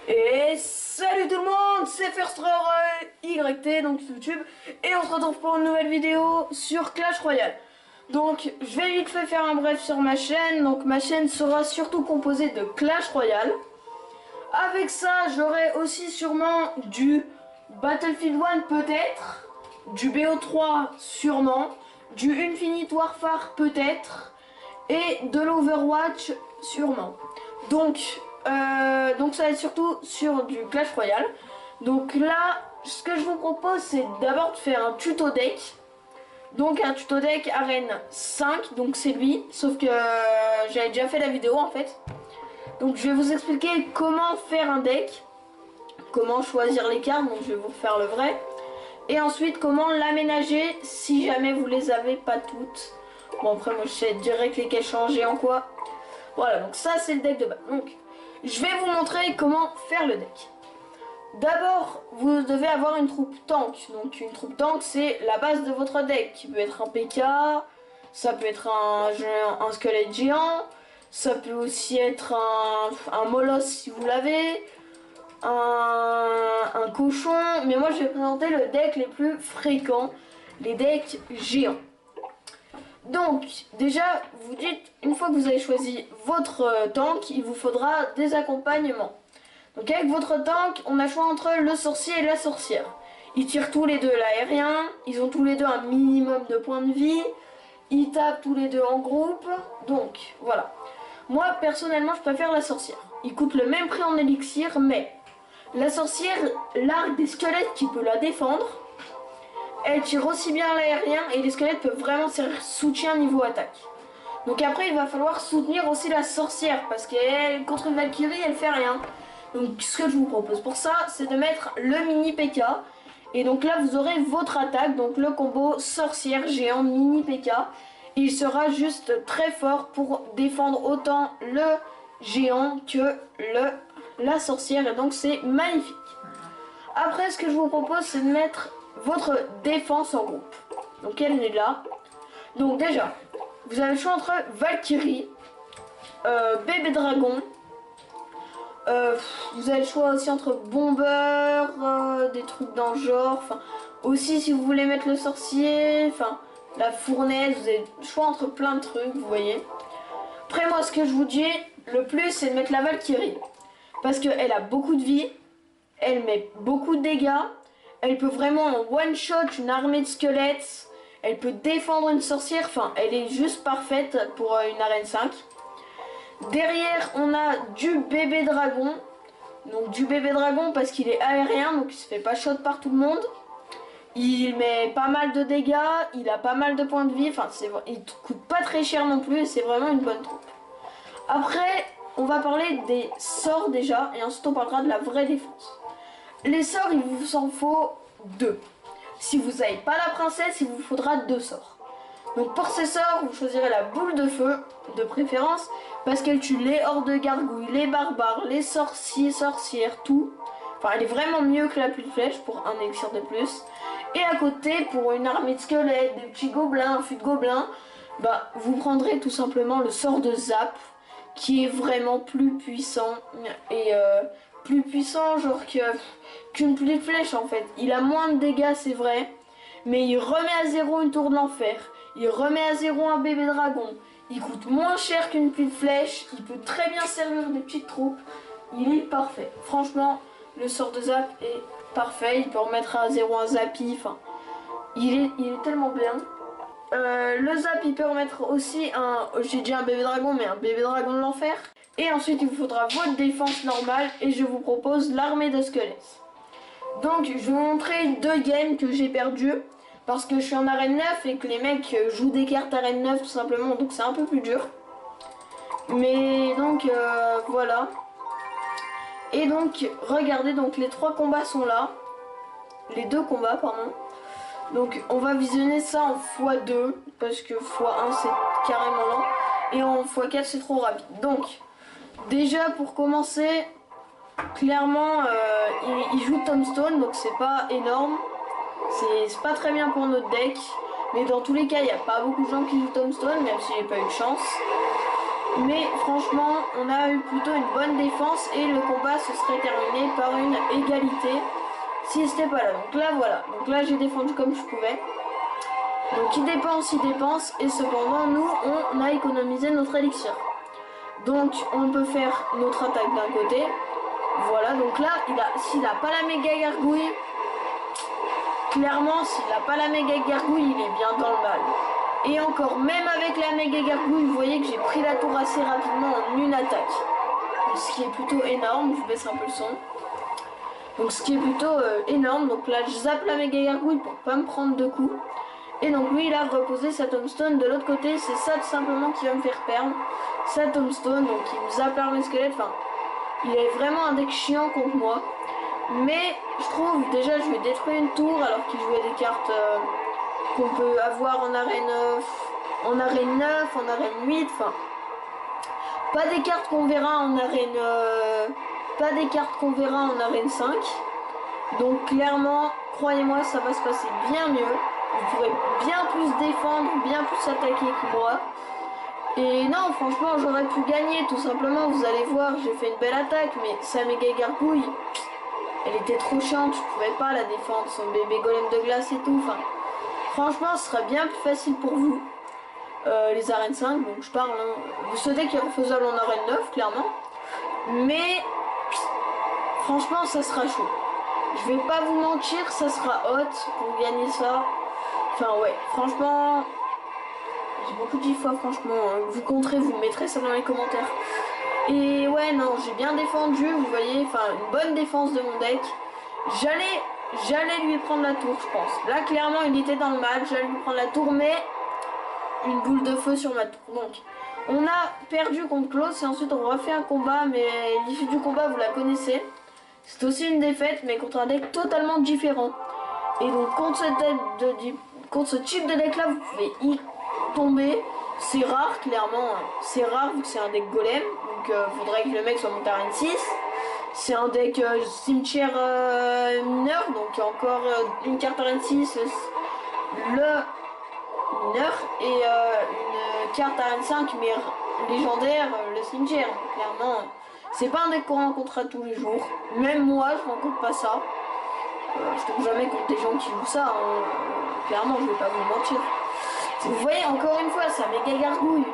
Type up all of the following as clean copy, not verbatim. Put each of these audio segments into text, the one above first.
Et salut tout le monde, c'est FirstRoyT, donc sur YouTube, et on se retrouve pour une nouvelle vidéo sur Clash Royale. Donc je vais vite fait faire un bref sur ma chaîne. Donc ma chaîne sera surtout composée de Clash Royale. Avec ça j'aurai aussi sûrement du Battlefield 1 peut-être, du BO3 sûrement, du Infinite Warfare peut-être, et de l'Overwatch sûrement. Donc ça va être surtout sur du Clash Royale. Donc là, ce que je vous propose, c'est d'abord de faire un tuto deck. Donc un tuto deck arène 5, donc c'est lui, sauf que j'avais déjà fait la vidéo en fait. Donc je vais vous expliquer comment faire un deck, comment choisir les cartes, donc je vais vous faire le vrai. Et ensuite comment l'aménager si jamais vous les avez pas toutes. Bon après moi je sais direct lesquelles changer en quoi. Voilà, donc ça c'est le deck de base. Donc je vais vous montrer comment faire le deck. D'abord, vous devez avoir une troupe tank. Donc une troupe tank, c'est la base de votre deck. Qui peut être un PK, ça peut être un squelette géant, ça peut aussi être un molosse si vous l'avez, un cochon. Mais moi je vais présenter le deck les plus fréquents, les decks géants. Donc déjà vous dites, une fois que vous avez choisi votre tank, il vous faudra des accompagnements. Donc avec votre tank, on a choix entre le sorcier et la sorcière. Ils tirent tous les deux l'aérien, ils ont tous les deux un minimum de points de vie, ils tapent tous les deux en groupe, donc voilà. Moi personnellement je préfère la sorcière. Il coûte le même prix en élixir, mais la sorcière largue des squelettes qui peut la défendre. Elle tire aussi bien l'aérien et les squelettes peuvent vraiment servir soutien niveau attaque. Donc après il va falloir soutenir aussi la sorcière parce qu'elle contre une Valkyrie elle fait rien. Donc ce que je vous propose pour ça c'est de mettre le mini PK. Et donc là vous aurez votre attaque, donc le combo sorcière géant mini PK. Il sera juste très fort pour défendre autant le géant que la sorcière et donc c'est magnifique. Après ce que je vous propose c'est de mettre votre défense en groupe. Donc elle est là. Donc déjà, vous avez le choix entre Valkyrie, bébé dragon. Vous avez le choix aussi entre bomber, des trucs dans le genre. Enfin, aussi si vous voulez mettre le sorcier, enfin la fournaise. Vous avez le choix entre plein de trucs, vous voyez. Après moi, ce que je vous dis le plus, c'est de mettre la Valkyrie parce qu'elle a beaucoup de vie, elle met beaucoup de dégâts. Elle peut vraiment one-shot une armée de squelettes. Elle peut défendre une sorcière. Enfin, elle est juste parfaite pour une arène 5. Derrière, on a du bébé dragon. Donc du bébé dragon parce qu'il est aérien. Donc il se fait pas shot par tout le monde. Il met pas mal de dégâts. Il a pas mal de points de vie. Enfin, il coûte pas très cher non plus. Et c'est vraiment une bonne troupe. Après, on va parler des sorts déjà. Et ensuite, on parlera de la vraie défense. Les sorts, il vous en faut 2. Si vous n'avez pas la princesse, il vous faudra 2 sorts. Donc pour ces sorts, vous choisirez la boule de feu, de préférence, parce qu'elle tue les hordes de gargouilles, les barbares, les sorciers, sorcières, tout. Enfin, elle est vraiment mieux que la pluie de flèche pour un élixir de plus. Et à côté, pour une armée de squelettes, des petits gobelins, un fût de gobelins, bah, vous prendrez tout simplement le sort de zap, qui est vraiment plus puissant et plus puissant genre qu'une pluie de flèche en fait. Il a moins de dégâts c'est vrai, mais il remet à zéro une tour de l'enfer, il remet à zéro un bébé dragon, il coûte moins cher qu'une pluie de flèche, il peut très bien servir des petites troupes, il est parfait. Franchement le sort de zap est parfait, il peut remettre à zéro un zappy, enfin il est tellement bien. Le zap il peut remettre aussi j'ai déjà un bébé dragon mais un bébé dragon de l'enfer. Et ensuite il vous faudra votre défense normale et je vous propose l'armée de squelettes. Donc je vais vous montrer 2 games que j'ai perdu parce que je suis en arène 9 et que les mecs jouent des cartes arène 9 tout simplement, donc c'est un peu plus dur. Mais donc voilà. Et donc regardez, donc les 3 combats sont là. Les 2 combats pardon. Donc on va visionner ça en x2 parce que x1 c'est carrément lent et en x4 c'est trop rapide. Donc déjà pour commencer, clairement il joue Tombstone donc c'est pas énorme, c'est pas très bien pour notre deck, mais dans tous les cas il n'y a pas beaucoup de gens qui jouent Tombstone même si j'ai pas eu de chance. Mais franchement, on a eu plutôt une bonne défense et le combat se serait terminé par une égalité si c'était pas là. Donc là, voilà. Donc là, j'ai défendu comme je pouvais. Donc il dépense et cependant, nous, on a économisé notre élixir. Donc on peut faire notre attaque d'un côté. Voilà, donc là, s'il a pas la méga gargouille, clairement, s'il n'a pas la méga gargouille, il est bien dans le mal. Et encore, même avec la méga gargouille, vous voyez que j'ai pris la tour assez rapidement en une attaque. Ce qui est plutôt énorme, je baisse un peu le son. Donc ce qui est plutôt énorme, donc là je zappe la méga gargouille pour pas me prendre de coups. Et donc lui il a reposé sa tombstone de l'autre côté, c'est ça tout simplement qui va me faire perdre. Sa tombstone, donc il me zappe l'armée squelette, enfin il est vraiment un deck chiant contre moi. Mais je trouve déjà je vais détruire une tour alors qu'il jouait des cartes qu'on peut avoir en arène 9, en arène 8, enfin pas des cartes qu'on verra en arène en arène 5. Donc clairement, croyez-moi, ça va se passer bien mieux. Vous pourrez bien plus défendre, bien plus attaquer que moi. Et non, franchement, j'aurais pu gagner tout simplement. Vous allez voir, j'ai fait une belle attaque, mais sa méga gargouille, elle était trop chiante, je pouvais pas la défendre, son bébé golem de glace et tout. Enfin, franchement, ce serait bien plus facile pour vous. Les arènes 5, donc je parle, hein. Ce deck est refaisable en arène 9, clairement. Mais franchement, ça sera chaud. Je vais pas vous mentir, ça sera hot pour gagner ça. Enfin ouais, franchement, j'ai beaucoup dit fois, franchement. Vous compterez, vous mettrez ça dans les commentaires. Et ouais, non, j'ai bien défendu, vous voyez, enfin une bonne défense de mon deck. J'allais lui prendre la tour, je pense. Là, clairement, il était dans le match, j'allais lui prendre la tour, mais une boule de feu sur ma tour. Donc, on a perdu contre Klaus et ensuite on refait un combat, mais l'issue du combat, vous la connaissez. C'est aussi une défaite, mais contre un deck totalement différent. Et donc, contre ce type de deck là, vous pouvez y tomber. C'est rare, clairement. C'est rare vu que c'est un deck golem. Donc, faudrait que le mec soit monté à Arène 6. C'est un deck cimetière mineur. Donc, encore une carte Arène 6, le mineur. Et une carte Arène 5, mais légendaire, le cimetière. Donc, clairement, c'est pas un deck qu'on rencontre tous les jours. Même moi, je rencontre pas ça. Je tombe jamais contre des gens qui jouent ça. Hein. Clairement, je vais pas vous mentir. Vous voyez, encore une fois, ça méga gargouille.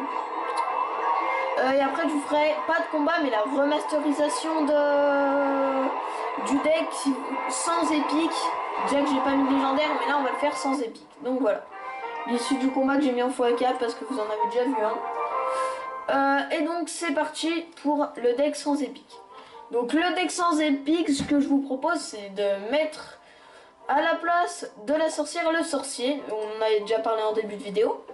Et après, je vous ferai pas de combat, mais la remasterisation du deck sans épique. Déjà que j'ai pas mis légendaire, mais là, on va le faire sans épique. Donc voilà. L'issue du combat que j'ai mis en x4 parce que vous en avez déjà vu un. Et donc, c'est parti pour le deck sans épique. Donc, le deck sans épique, ce que je vous propose, c'est de mettre à la place de la sorcière, le sorcier. On en avait déjà parlé en début de vidéo.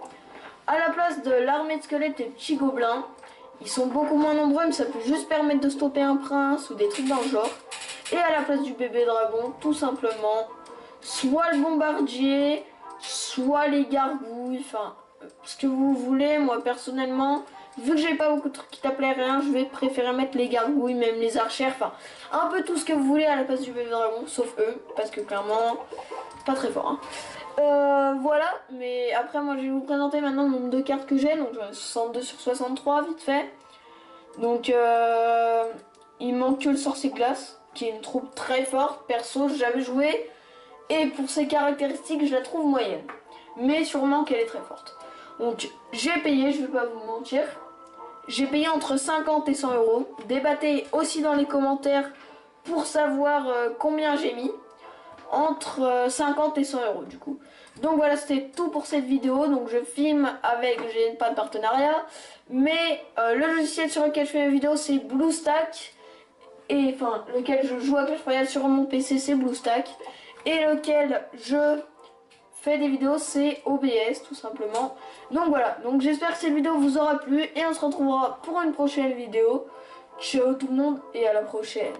À la place de l'armée de squelettes et petits gobelins. Ils sont beaucoup moins nombreux, mais ça peut juste permettre de stopper un prince ou des trucs dans le genre. Et à la place du bébé dragon, tout simplement, soit le bombardier, soit les gargouilles, enfin, ce que vous voulez. Moi, personnellement, vu que j'ai pas beaucoup de trucs qui t'appelaient rien, je vais préférer mettre les gargouilles, même les archères, enfin, un peu tout ce que vous voulez à la place du bébé dragon, sauf eux, parce que clairement, pas très fort. Hein. Voilà, mais après moi je vais vous présenter maintenant le nombre de cartes que j'ai, donc 62 sur 63 vite fait. Donc il manque que le sorcier glace, qui est une troupe très forte, perso j'ai jamais joué, et pour ses caractéristiques je la trouve moyenne, mais sûrement qu'elle est très forte. Donc j'ai payé, je vais pas vous mentir, j'ai payé entre 50 et 100 euros. Débattez aussi dans les commentaires pour savoir combien j'ai mis. Entre 50 et 100 euros du coup. Donc voilà, c'était tout pour cette vidéo. Donc je filme avec, j'ai pas de partenariat, mais le logiciel sur lequel je fais mes vidéos c'est BlueStack. Et enfin, lequel je joue à Clash Royale sur mon PC c'est BlueStack. Et lequel je fais des vidéos c'est OBS tout simplement. Donc voilà, donc j'espère que cette vidéo vous aura plu et on se retrouvera pour une prochaine vidéo. Ciao tout le monde et à la prochaine.